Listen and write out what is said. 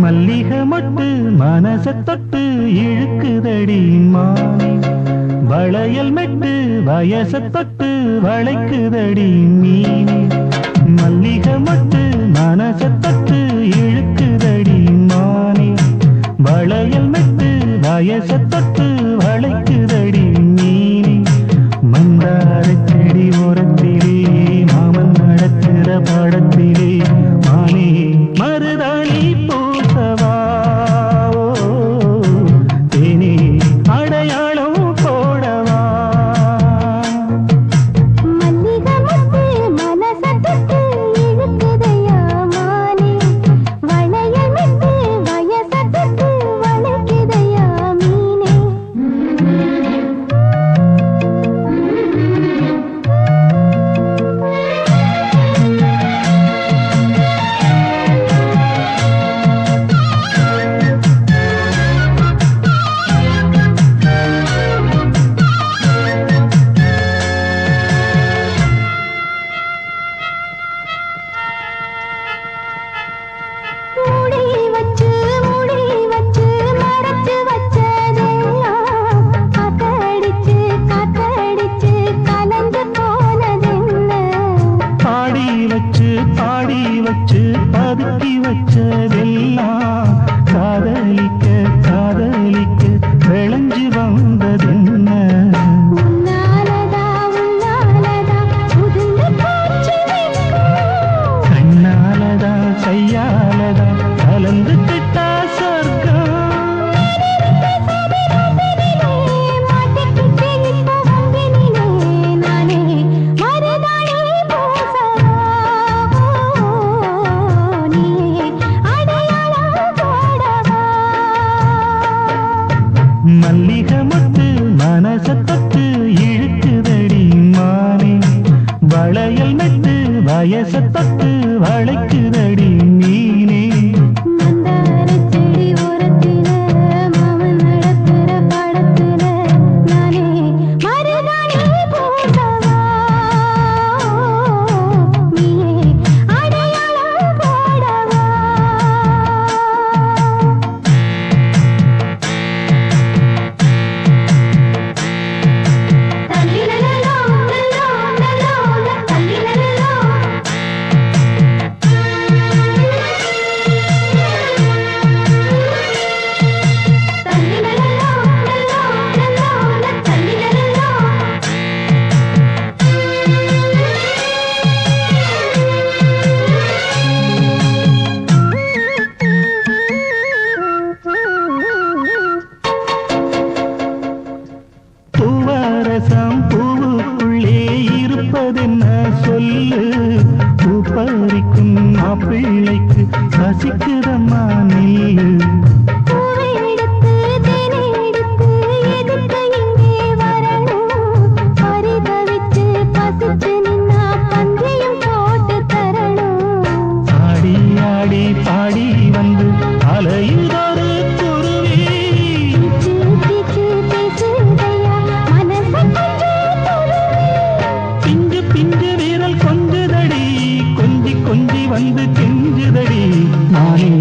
மல்லிகை மொட்டு மனச தொட்டு இழுக்குதடி மானே, வளையல் மெட்டு வயச தொட்டு வளைக்குதடி மீனே. மல்லிகை மொட்டு மனச தொட்டு இழுக்குதடி மானே, வளையல் மெட்டு வயச தொட்டு வளைக்குதடி மீனே. மந்தார செடி ஓரத்திலே மாமன் நடக்கிற படத்திலே மானே மருதாணி பூசவா தேனே அடையாளம் போடவா. மல்லிகை மொட்டு மனச தொட்டு இழுக்குதையா மானே, வளையல் மெட்டு வயச தொட்டு வளைக்குதையா மீனே. பாடி வச்சு பதுக்கி வச்சதெல்லாம் காதலிக்க காதலிக்க விளைஞ்சு வந்ததென்ன. கண்ணாலதா கையாலதா கலந்து கிட்டா சொர்க்கம். மல்லிகை மொட்டு மனச தொட்டு இழுக்குதடி மானே, வளையல் மெட்டு வயச தொட்டு வளைக்குதடி மீனே. பூவுக்குள்ளே இருப்பதென்ன சொல்லு, பூ பறிக்கும் மாப்பிள்ளைக்கு ரசிக்குதம்மா நில்லு. ஆடி ஆடி பாடி வந்து அலையுதொரு குருவி, பிஞ்சு பிஞ்சு வீரல் கொஞ்சுதடி கொஞ்சி கொஞ்சி வந்து கெஞ்சுதடி நானே